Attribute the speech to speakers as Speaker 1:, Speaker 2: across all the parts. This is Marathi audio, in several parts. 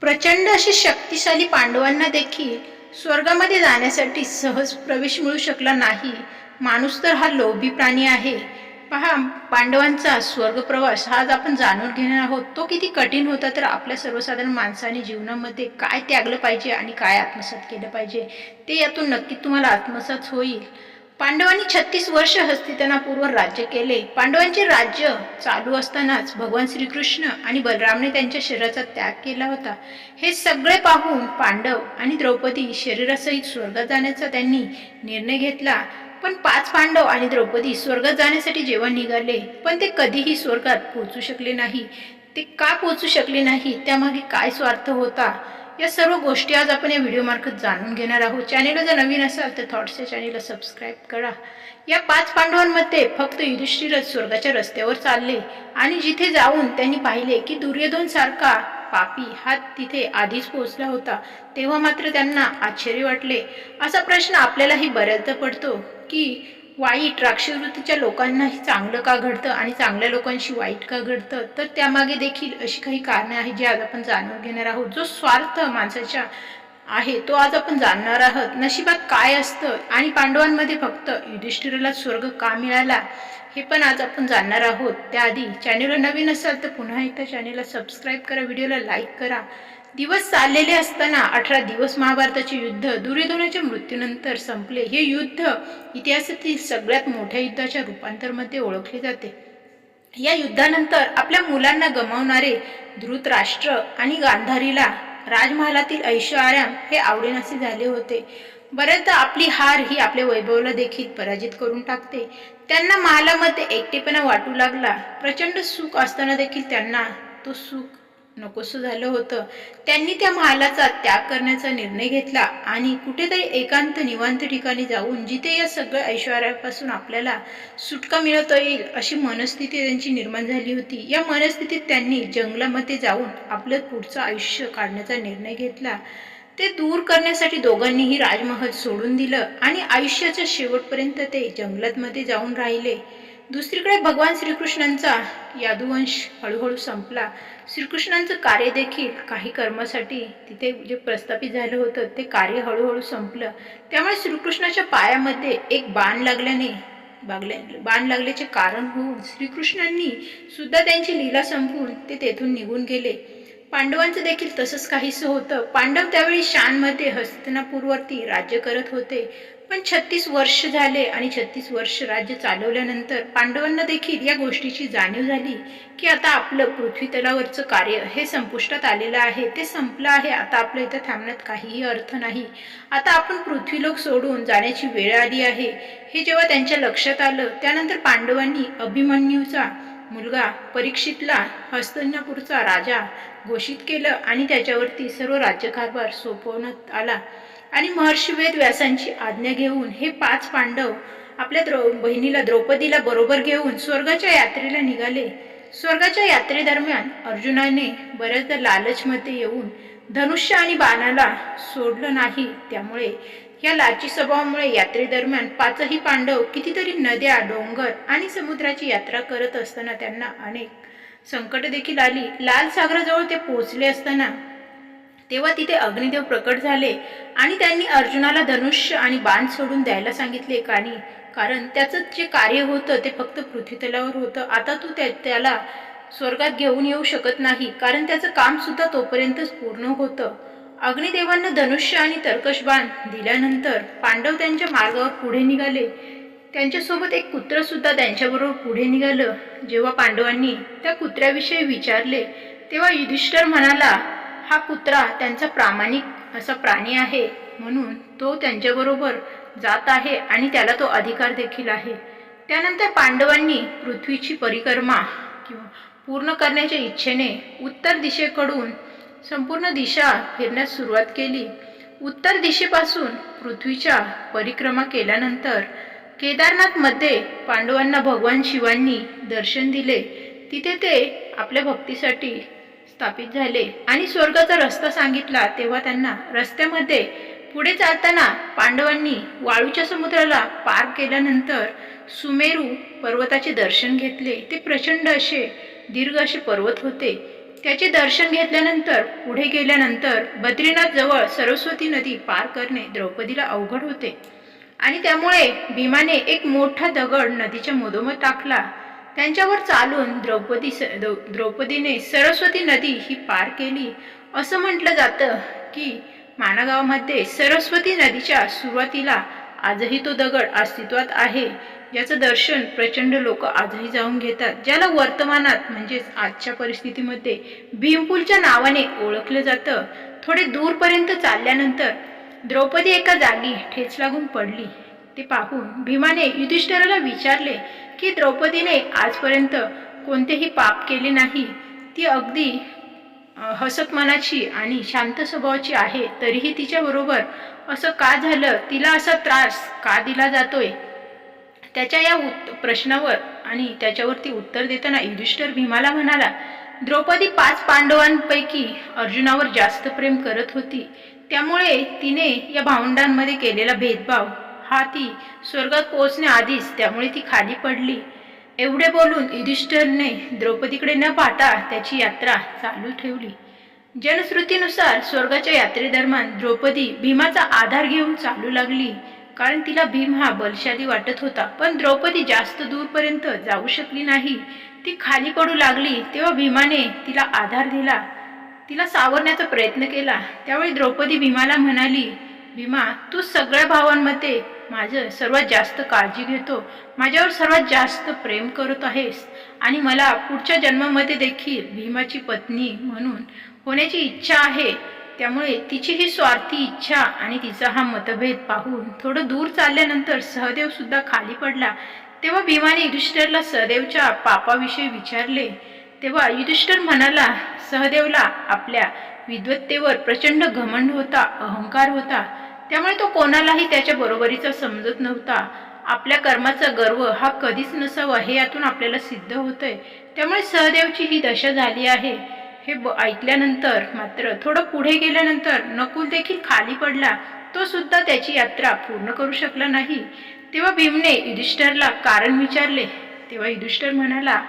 Speaker 1: प्रचंड अशी शक्तिशाली पांडवांना देखील स्वर्गामध्ये जाण्यासाठी सहज प्रवेश मिळू शकला नाही. माणूस तर हा लोभी प्राणी आहे. पहा, पांडवांचा स्वर्ग प्रवास हा आज आपण जाणून घेणार आहोत. तो किती कठीण होता, तर आपल्या सर्वसाधारण माणसाने जीवनामध्ये काय त्यागलं पाहिजे आणि काय आत्मसात केलं पाहिजे ते यातून नक्की तुम्हाला आत्मसात होईल. पांडवांनी 36 वर्ष हस्तिनापूरवर राज्य केले. पांडवांचे राज्य चालू असतानाच भगवान श्रीकृष्ण आणि बलरामने त्यांच्या शरीराचा त्याग केला होता. हे सगळे पाहून पांडव आणि द्रौपदी शरीरासहित स्वर्गात जाण्याचा त्यांनी निर्णय घेतला. पण 5 पांडव आणि द्रौपदी स्वर्गात जाण्यासाठी जेव्हा निघाले, पण ते कधीही स्वर्गात पोहोचू शकले नाही. ते का पोहोचू शकले नाही, त्यामागे काय स्वार्थ होता, या सर्व गोष्टी आज आपण या व्हिडिओ मार्फत जाणून घेणार आहोत. चॅनेलला जर नवीन असाल तर थॉट्स या चॅनेलला सबस्क्राईब करा. या 5 पांडवांमध्ये फक्त युधिष्ठिरच स्वर्गाच्या रस्त्यावर चालले आणि जिथे जाऊन त्यांनी पाहिले की दुर्योधन सारखा पापी हा तिथे आधीच पोहोचला होता, तेव्हा मात्र त्यांना आश्चर्य वाटले. असा प्रश्न आपल्यालाही बऱ्याचदा पडतो की वाईट राक्षसवृत्तीच्या लोकांनाही चांगलं का घडतं आणि चांगल्या लोकांशी वाईट का घडतं. तर त्यामागे देखील अशी काही कारणे आहेत जी आज आपण जाणून घेणार आहोत. जो स्वार्थ माणसाच्या आहे तो आज आपण जाणणार आहोत. नशिबात काय असतं आणि पांडवांमध्ये फक्त युधिष्ठिराला स्वर्ग का मिळाला हे पण आज आपण जाणणार आहोत. त्याआधी चॅनेलला नवीन असाल तर पुन्हा एकदा चॅनेलला सबस्क्राईब करा, व्हिडिओला लाईक करा. दिवस चाललेले असताना 18 दिवस महाभारताचे युद्ध दुर्योधनाच्या मृत्यूनंतर संपले. हे युद्ध इतिहासातील सगळ्यात मोठ्या युद्धाच्या रूपांतरमध्ये ओळखले जाते. या युद्धानंतर आपल्या मुलांना गमावणारे धृतराष्ट्र आणि गांधारीला राजमहालातील ऐशो आराम हे आवडेनासे झाले होते. बऱ्याचदा आपली हार ही आपल्या वैभवाला देखील पराजित करून टाकते. त्यांना महालामध्ये एकटेपणा वाटू लागला. प्रचंड सुख असताना देखील त्यांना तो सुख नकोसं झालं होतं. त्यांनी त्या महालाचा त्याग करण्याचा निर्णय घेतला आणि कुठेतरी एकांत निवांत ठिकाणी जाऊन जिथे या सगळ्या ऐश्वर्यापासून आपल्याला सुटका मिळत येईल अशी मनस्थिती त्यांची निर्माण झाली होती. या मनस्थितीत त्यांनी जंगलामध्ये जाऊन आपलं पुढचं आयुष्य काढण्याचा निर्णय घेतला. ते दूर करण्यासाठी दोघांनीही राजमहल सोडून दिलं आणि आयुष्याच्या शेवटपर्यंत ते जंगलात जाऊन राहिले. दुसरीकडे भगवान श्रीकृष्णांचा यादुवंश हळूहळू संपला. श्रीकृष्णांचं कार्य देखील काही कर्मासाठी तिथे जे प्रस्थापित झालं होतं ते कार्य हळूहळू संपलं. त्यामुळे श्रीकृष्णाच्या पायामध्ये एक बाण लागल्याचे कारण होऊन श्रीकृष्णांनी सुद्धा त्यांची लीला संपवून ते तेथून निघून गेले. पांडवांचं देखील तसंच काहीसं होतं. पांडव त्यावेळी शानमध्ये हस्तिनापूरवरती राज्य करत होते. पण 36 वर्ष झाले आणि 36 वर्ष राज्य चालवल्यानंतर पांडवांना देखील या गोष्टीची जाणीव झाली की आता आपलं पृथ्वी तलावरचं कार्य हे संपुष्टात आलेलं आहे, ते संपलं आहे. आता आपलं इथं थांबण्यात काहीही अर्थ नाही. आता आपण पृथ्वीलोक सोडून जाण्याची वेळ आली आहे. हे जेव्हा त्यांच्या लक्षात आलं, त्यानंतर पांडवांनी अभिमन्यूचा मुलगा परीक्षितला हस्तिनापूरचा राजा घोषित केलं आणि त्याच्यावरती सर्व राज्यकारभार सोपवण्यात आला. आणि महर्षी वेदव्यासांची आज्ञा घेऊन हे 5 पांडव आपल्या बहिणीला द्रौपदीला बरोबर घेऊन स्वर्गाच्या यात्रेला निघाले. स्वर्गाच्या यात्रेदरम्यान अर्जुनाने बऱ्याचदा लालचमध्ये येऊन धनुष्य आणि बाणाला सोडलं नाही. त्यामुळे या लालची स्वभावामुळे यात्रेदरम्यान 5ही पांडव कितीतरी नद्या, डोंगर आणि समुद्राची यात्रा करत असताना त्यांना अनेक संकट देखील आली. लाल सागराजवळ ते पोहोचले असताना तेव्हा तिथे अग्निदेव प्रकट झाले आणि त्यांनी अर्जुनाला धनुष्य आणि बाण सोडून द्यायला सांगितले. कारण त्याचं जे कार्य होतं ते फक्त पृथ्वीतलावर होतं. आता तू त्याला स्वर्गात घेऊन येऊ शकत नाही, कारण त्याचं काम सुद्धा तोपर्यंतच पूर्ण होतं. अग्निदेवांना धनुष्य आणि तर्कश बाण दिल्यानंतर पांडव त्यांच्या मार्गावर पुढे निघाले. त्यांच्यासोबत एक कुत्र सुद्धा त्यांच्याबरोबर पुढे निघालं. जेव्हा पांडवांनी त्या कुत्र्याविषयी विचारले तेव्हा युधिष्ठिर म्हणाला, हा कुत्रा त्यांचा प्रामाणिक असा प्राणी आहे, म्हणून तो त्यांच्याबरोबर जात आहे आणि त्याला तो अधिकार देखील आहे. त्यानंतर पांडवांनी पृथ्वीची परिक्रमा पूर्ण करण्याच्या इच्छेने उत्तर दिशेकडून संपूर्ण दिशा फिरण्यास सुरुवात केली. उत्तर दिशेपासून पृथ्वीच्या परिक्रमा केल्यानंतर केदारनाथमध्ये पांडवांना भगवान शिवांनी दर्शन दिले. तिथे ते आपल्या भक्तीसाठी स्थापित झाले आणि स्वर्गाचा रस्ता सांगितला. तेव्हा त्यांना रस्त्यामध्ये पुढे चालताना पांडवांनी वाळूच्या समुद्राला पार केल्यानंतर सुमेरू पर्वताचे दर्शन घेतले. ते प्रचंड असे दीर्घ असे पर्वत होते. त्याचे दर्शन घेतल्यानंतर पुढे गेल्यानंतर बद्रीनाथ जवळ सरस्वती नदी पार करणे द्रौपदीला अवघड होते आणि त्यामुळे भीमाने एक मोठा दगड नदीच्या मधोमध टाकला. त्यांच्यावर चालून द्रौपदीने सरस्वती नदी ही पार केली. असं म्हटलं जातं की माना गावामध्ये सरस्वती नदीच्या सुरुवातीला आजही तो दगड अस्तित्वात आहे, ज्याचं दर्शन प्रचंड लोक आजही जाऊन घेतात, ज्याला वर्तमानात म्हणजेच आजच्या परिस्थितीमध्ये भीमपूलच्या नावाने ओळखलं जातं. थोडे दूरपर्यंत चालल्यानंतर द्रौपदी एका जागी ठेच लागून पडली. ते पाहून भीमाने युधिष्ठिराला विचारले की द्रौपदीने आजपर्यंत कोणतेही पाप केले नाही, ती अगदी हसत मनाची आणि शांत स्वभावाची आहे, तरीही तिच्याबरोबर असं का झालं, तिला असा त्रास का दिला जातोय. त्याच्या या प्रश्नावर आणि त्याच्यावरती उत्तर देताना युधिष्ठिर भीमाला म्हणाला, द्रौपदी 5 पांडवांपैकी अर्जुनावर जास्त प्रेम करत होती, त्यामुळे तिने या भावंडांमध्ये केलेला भेदभाव हा ती स्वर्गात पोहोचण्याआधीच त्यामुळे ती खाली पडली. एवढे बोलून युधिष्ठिरने द्रौपदीकडे न पाहता त्याची यात्रा चालू ठेवली. जनश्रुतीनुसार स्वर्गाच्या यात्रेदरम्यान द्रौपदी भीमाचा आधार घेऊन चालू लागली, कारण तिला भीम हा बलशाली वाटत होता. पण द्रौपदी जास्त दूरपर्यंत जाऊ शकली नाही. ती खाली पडू लागली तेव्हा भीमाने तिला आधार दिला, तिला सावरण्याचा प्रयत्न केला. त्यावेळी द्रौपदी भीमाला म्हणाली, भीमा, तू सगळ्या भावांमध्ये माझं सर्वात जास्त काळजी घेतो, माझ्यावर सर्वात जास्त प्रेम करत आहेस आणि मला पुढच्या जन्मामध्ये देखील भीमाची पत्नी म्हणून होण्याची इच्छा आहे. त्यामुळे तिची ही स्वार्थी इच्छा आणि तिचा हा मतभेद पाहून थोडं दूर चालल्यानंतर सहदेव सुद्धा खाली पडला. तेव्हा भीमाने युधिष्ठिरला सहदेवच्या पापाविषयी विचारले. तेव्हा युधिष्ठिर म्हणाला, सहदेवला आपल्या विद्वत्तेवर प्रचंड घमंड होता, अहंकार होता, त्यामुळे तो कोणालाही त्याच्या बरोबरीचा समजत नव्हता. आपल्या कर्माचा गर्व हा कधीच नसावा हे यातून आपल्याला सिद्ध होतंय. त्यामुळे सहदेवची ही दशा झाली आहे. हे ऐकल्यानंतर मात्र थोडं पुढे गेल्यानंतर नकुल देखील खाली पडला. तो सुद्धा त्याची यात्रा पूर्ण करू शकला नाही. तेव्हा भीमने युधिष्ठिरला कारण विचारले. तेव्हा युधिष्ठिर म्हणाला,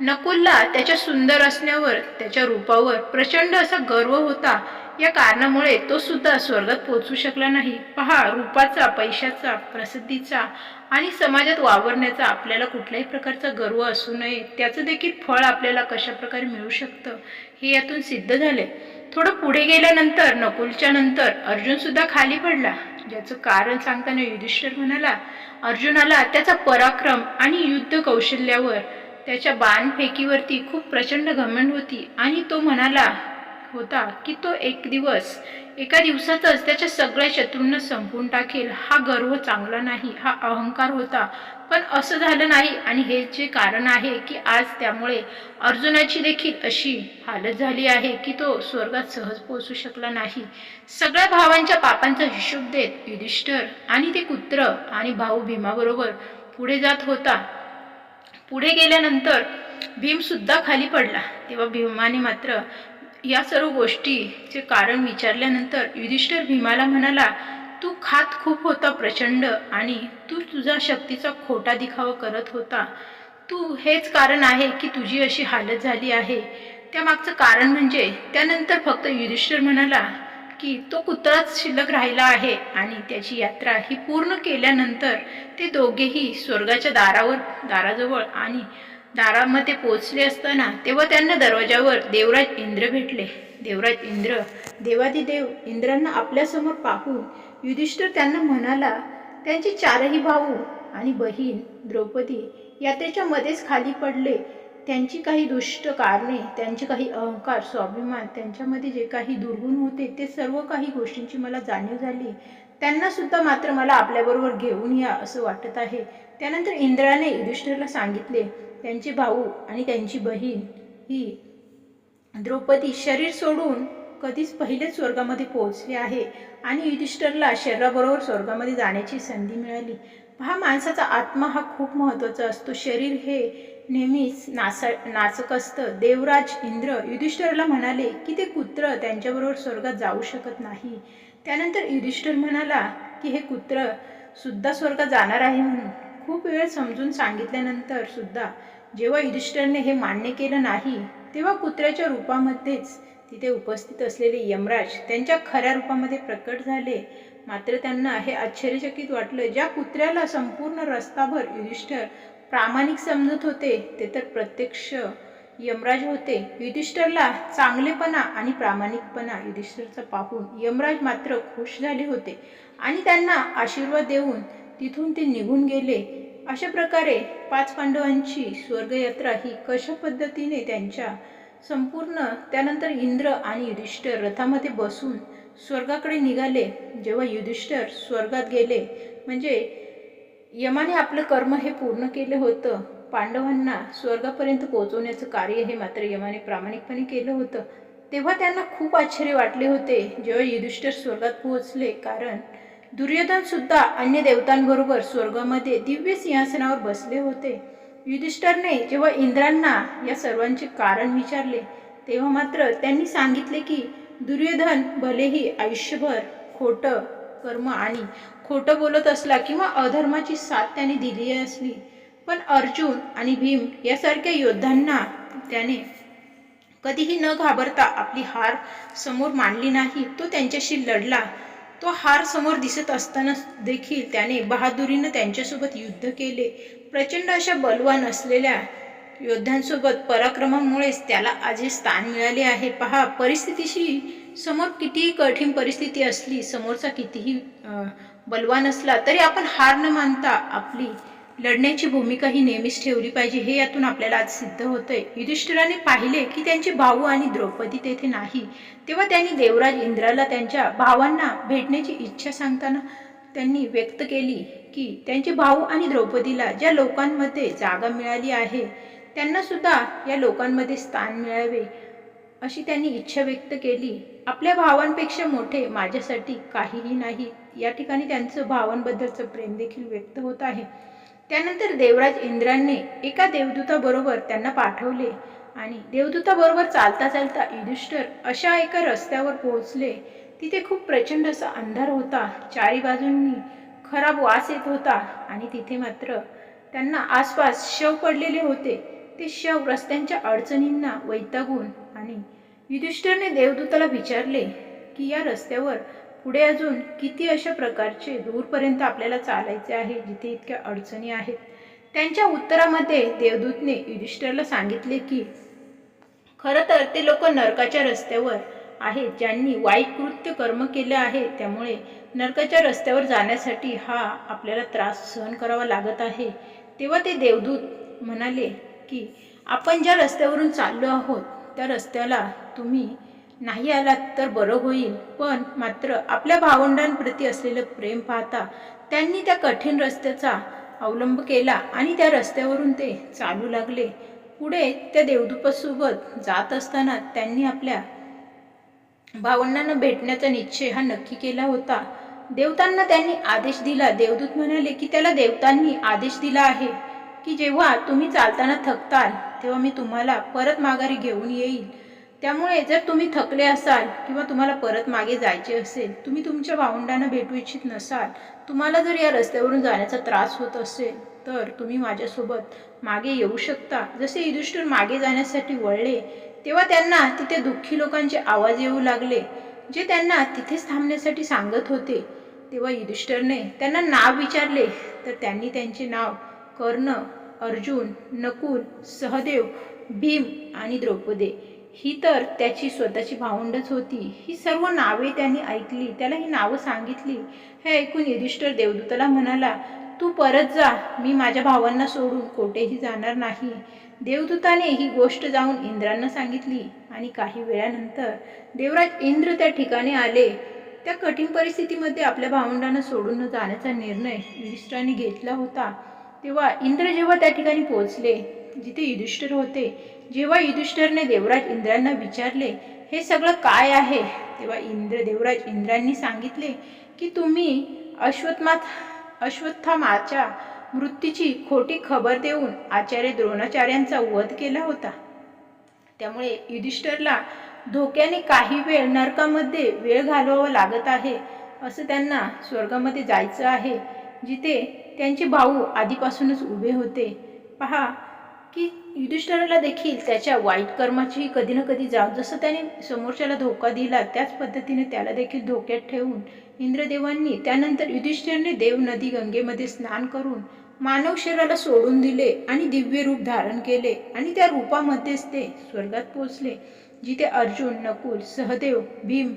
Speaker 1: नकुलला त्याच्या सुंदर असण्यावर, त्याच्या रूपावर प्रचंड असा गर्व होता. या कारणामुळे तो सुद्धा स्वर्गात पोहोचू शकला नाही. पहा, रूपाचा, पैशाचा, प्रसिद्धीचा आणि समाजात वावरण्याचा आपल्याला कुठल्याही प्रकारचा गर्व असू नये, त्याचं देखील फळ आपल्याला कशा प्रकारे मिळू शकतं हे यातून सिद्ध झाले. थोडं पुढे गेल्यानंतर नकुलच्या नंतर अर्जुन सुद्धा खाली पडला. ज्याचं कारण सांगताना युधिष्ठिर म्हणाला, अर्जुनाला त्याचा पराक्रम आणि युद्ध कौशल्यावर, त्याच्या बाणफेकीवरती खूप प्रचंड घमंड होती आणि तो म्हणाला होता की तो एका दिवसातच त्याच्या सगळ्या शत्रूंना संपवून टाकेल. हा गर्व चांगला नाही, हा अहंकार होता. पण असं झालं नाही आणि हे जे कारण आहे की आज त्यामुळे अर्जुनाची देखील अशी हालत झाली आहे की तो स्वर्गात सहज पोहोचू शकला नाही. सगळ्या भावांच्या पापांचा हिशोब देत युधिष्ठिर आणि ते कुत्र आणि भाऊ भीमाबरोबर पुढे जात होता. पुढे गेल्यानंतर भीम सुद्धा खाली पडला. तेव्हा भीमाने मात्र या सर्व गोष्टीचे कारण विचारल्यानंतर युधिष्ठिर भीमाला म्हणाला, तू खात खूप होता प्रचंड आणि तू तुझा शक्तीचा खोटा दिखावा करत होता. हेच कारण आहे की तुझी अशी हालत झाली आहे. त्यामागचं कारण म्हणजे त्यानंतर फक्त युधिष्ठिर म्हणाला की तो कुत्राच शिल्लक राहिला आहे आणि त्याची यात्रा ही पूर्ण केल्यानंतर ते दोघेही स्वर्गाच्या दाराजवळ आणि दारामध्ये पोहोचले असताना तेव्हा त्यांना दरवाजावर देवराज इंद्र भेटले. देवराज इंद्र, देवादिदेव इंद्रांना आपल्यासमोर पाहून युधिष्ठिर त्यांना म्हणाला, त्यांचे 4ही भाऊ आणि बहीण द्रौपदी यात्रेच्या मध्येच खाली पडले. त्यांची काही दुष्ट कारणे, त्यांचे काही अहंकार, स्वाभिमान, त्यांच्यामध्ये जे काही दुर्गुण होते ते सर्व काही गोष्टींची मला जाणीव झाली. त्यांना सुद्धा मात्र मला आपल्याबरोबर घेऊन या असं वाटत आहे. त्यानंतर इंद्राने युधिष्ठिरला सांगितले, त्यांचे भाऊ आणि त्यांची बहीण ही द्रौपदी शरीर सोडून कधीच पहिलेच स्वर्गामध्ये पोहोचले आहे आणि युधिष्ठिरला शरीराबरोबर स्वर्गामध्ये जाण्याची संधी मिळाली. हा माणसाचा आत्मा हा खूप महत्त्वाचा असतो. शरीर हे नेहमीच नाचक असतं. देवराज इंद्र युधिष्ठिरला म्हणाले की ते कुत्र त्यांच्याबरोबर स्वर्गात जाऊ शकत नाही. त्यानंतर युधिष्ठिर म्हणाला की हे कुत्र सुद्धा स्वर्गात जाणार आहे म्हणून. खूप वेळ समजून सांगितल्यानंतर सुद्धा जेव्हा युधिष्ठिरने हे मान्य केलं नाही तेव्हा कुत्र्याच्या रूपामध्येच तिथे उपस्थित असलेले यमराज त्यांच्या खऱ्या रूपामध्ये प्रकट झाले. मात्र त्यांना हे आश्चर्यचकित वाटलं. ज्या कुत्र्याला संपूर्ण रस्ताभर युधिष्ठिर प्रामाणिक समजत होते ते तर प्रत्यक्ष यमराज होते. युधिष्ठिरला चांगलेपणा आणि प्रामाणिकपणा युधिष्ठिरचा पाहून यमराज मात्र खुश झाले होते आणि त्यांना आशीर्वाद देऊन तिथून ते निघून गेले. अशा प्रकारे 5 पांडवांची स्वर्गयात्रा ही कशा पद्धतीने त्यांच्या संपूर्ण त्यानंतर इंद्र आणि युधिष्ठिर रथामध्ये बसून स्वर्गाकडे निघाले. जेव्हा युधिष्ठिर स्वर्गात गेले म्हणजे यमाने आपलं कर्म हे पूर्ण केलं होतं. पांडवांना स्वर्गापर्यंत पोहोचवण्याचं कार्य हे मात्र यमाने प्रामाणिकपणे केलं होतं. तेव्हा त्यांना खूप आश्चर्य वाटले होते जेव्हा युधिष्ठिर स्वर्गात पोहोचले. कारण दुर्योधन सुद्धा अन्य देवतांबरोबर स्वर्गामध्ये दिव्य सिंहासनावर बसले होते. युधिष्ठिरने जेव्हा इंद्रांना या सर्वांचे कारण विचारले तेव्हा मात्र त्यांनी सांगितले की दुर्योधन भलेही आयुष्यभर खोटं कर्म आणि खोटं बोलत असला किंवा अधर्माची साथ त्याने दिली असली, पण अर्जुन आणि भीम यासारख्या योद्धांना त्याने कधीही न घाबरता आपली हार समोर मांडली नाही. तो त्यांच्याशी लढला. तो हार समोर दिसत असताना देखील त्याने बहादुरीनं त्यांच्यासोबत युद्ध केले. प्रचंड अशा बलवान असलेल्या योद्ध्यांसोबत पराक्रमामुळेच त्याला आज हे स्थान मिळाले आहे. पहा, परिस्थितीशी समोर कितीही कठीण परिस्थिती असली, समोरचा कितीही बलवान असला तरी आपण हार न मानता आपली लढण्याची भूमिका ही नेहमीच ठेवली पाहिजे. हे यातून आपल्याला आज सिद्ध होतंय. युधिष्ठिराने पाहिले की त्यांचे भाऊ आणि द्रौपदी तेथे नाही. तेव्हा त्यांनी देवराज इंद्राला त्यांच्या भावांना भेटण्याची इच्छा सांगताना त्यांनी व्यक्त केली की त्यांचे भाऊ आणि द्रौपदीला ज्या लोकांमध्ये जागा मिळाली आहे त्यांना सुद्धा या लोकांमध्ये स्थान मिळावे अशी त्यांनी इच्छा व्यक्त केली. आपल्या भावांपेक्षा मोठे माझ्यासाठी काहीही नाही. या ठिकाणी त्यांचं भावांबद्दलचं प्रेम देखील व्यक्त होत आहे. त्यानंतर देवराज इंद्राने एका देवदूताबरोबर त्यांना पाठवले आणि देवदूताबरोबर चालता चालता युधिष्ठिर अशा एका रस्त्यावर पोहोचले. तिथे खूप प्रचंड असा अंधार होता. चारी बाजूंनी खराब वास येत होता आणि तिथे मात्र त्यांना आसपास शव पडलेले होते. ते शव रस्त्यांच्या अडचणींना वैतागून आणि युधिष्ठिरने देवदूताला विचारले की या रस्त्यावर पुढे अजून किती अशा प्रकारचे दूरपर्यंत आपल्याला चालायचे आहे जिथे इतक्या अडचणी आहेत. त्यांच्या उत्तरामध्ये देवदूतने युधिष्ठिरला सांगितले की खरं तर ते लोक नरकाच्या रस्त्यावर आहेत ज्यांनी वाईट कृत्य कर्म केले आहे. त्यामुळे नरकाच्या रस्त्यावर जाण्यासाठी हा आपल्याला त्रास सहन करावा लागत आहे. तेव्हा ते देवदूत म्हणाले की आपण ज्या रस्त्यावरून चाललो आहोत त्या रस्त्याला तुम्ही नाही आलात तर बरं होईल, पण मात्र आपल्या भावंडांप्रती असलेलं प्रेम पाहता त्यांनी त्या कठीण रस्त्याचा अवलंब केला आणि त्या रस्त्यावरून ते चालू लागले. पुढे त्या देवदूतासोबत जात असताना त्यांनी आपल्या भावंडांना भेटण्याचा निश्चय हा नक्की केला होता. देवतांना त्यांनी आदेश दिला. देवदूत म्हणाले की त्याला देवतांनी आदेश दिला आहे की जेव्हा तुम्ही चालताना थकताल तेव्हा मी तुम्हाला परत माघारी घेऊन येईल. त्यामुळे जर तुम्ही थकले असाल किंवा तुम्हाला परत मागे जायचे असेल, तुम्ही तुमच्या भावंडांना भेटू इच्छित नसाल, तुम्हाला जर या रस्त्यावरून जाण्याचा त्रास होत असेल तर तुम्ही माझ्यासोबत मागे येऊ शकता. जसे युधिष्ठिर मागे जाण्यासाठी वळले तेव्हा त्यांना तिथे दुःखी लोकांचे आवाज येऊ लागले जे त्यांना तिथेच थांबण्यासाठी सांगत होते. तेव्हा युधिष्ठिरने त्यांना नाव विचारले तर त्यांनी त्यांचे नाव कर्ण, अर्जुन, नकुल, सहदेव, भीम आणि द्रौपदी ही तर त्याची स्वतःची भावंडच होती. ही सर्व नावे त्यांनी ऐकली. त्याला ही नावं सांगितली. हे ऐकून युधिष्ठिर देवदूताला म्हणाला, तू परत जा, मी माझ्या भावांना सोडून कोठेही जाणार नाही. देवदूताने ही गोष्ट जाऊन इंद्रांना सांगितली आणि काही वेळानंतर देवराज इंद्र त्या ठिकाणी आले. त्या कठीण परिस्थितीमध्ये आपल्या भावंडांना सोडून न जाण्याचा निर्णय युधिष्ठिराने घेतला होता. तेव्हा इंद्र जेव्हा त्या ठिकाणी पोहोचले जिथे युधिष्ठिर होते, जेव्हा युधिष्ठिरने देवराज इंद्रांना विचारले हे सगळं काय आहे, तेव्हा देवराज इंद्रांनी सांगितले की तुम्ही अश्वत्थामाच्या मृत्यूची खोटी खबर देऊन आचार्य द्रोणाचार्यांचा वध केला होता. त्यामुळे युधिष्ठिरला धोक्याने काही वेळ नरकामध्ये वेळ घालवावा लागत आहे. असं त्यांना स्वर्गामध्ये जायचं आहे जिथे त्यांचे भाऊ आधीपासूनच उभे होते. पहा की युधिष्ठिराला देखील त्याच्या वाईट कर्माची कधी ना कधी जाव, जसं त्याने समोरच्याला धोका दिला त्याच पद्धतीने त्याला देखील धोक्यात ठेवून इंद्रदेवांनी त्यानंतर युधिष्ठिरने देव नदी गंगेमध्ये स्नान करून मानव शरीराला सोडून दिले आणि दिव्य रूप धारण केले आणि त्या रूपामध्येच ते स्वर्गात पोहोचले, जिथे अर्जुन, नकुल, सहदेव, भीम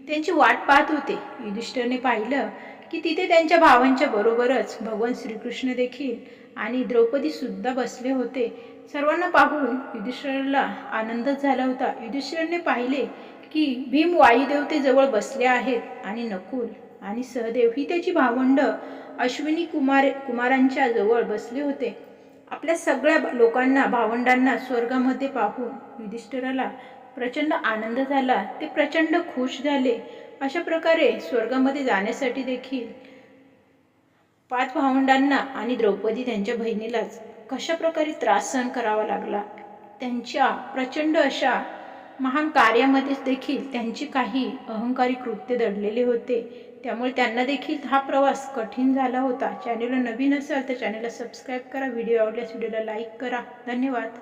Speaker 1: त्यांची वाट पाहत होते. युधिष्ठिरने पाहिलं की तिथे त्यांच्या भावांच्या बरोबरच भगवान श्रीकृष्ण देखील आणि द्रौपदी सुद्धा बसले होते. सर्वांना पाहून युधिष्ठिराला आनंद झाला होता. युधिष्ठिराने पाहिले की भीम वायुदेवतेजवळ बसले आहेत आणि नकुल आणि सहदेव ही त्याची भावंड अश्विनी कुमारांच्या जवळ बसले होते. आपल्या सगळ्या लोकांना, भावंडांना स्वर्गामध्ये पाहून युधिष्ठिराला प्रचंड आनंद झाला. ते प्रचंड खुश झाले. अशा प्रकारे स्वर्गामध्ये जाण्यासाठी देखील 5 भावंडांना आणि द्रौपदी त्यांच्या बहिणीलाच कशा प्रकारे त्रास सहन करावा लागला. त्यांच्या प्रचंड अशा महान कार्यामध्येच देखील त्यांची काही अहंकारी कृत्य दडलेले होते. त्यामुळे त्यांना देखील हा प्रवास कठीण झाला होता. चॅनलला नवीन असाल तर चॅनलला सबस्क्राईब करा. व्हिडिओ आवडल्यास व्हिडिओला लाईक करा. धन्यवाद.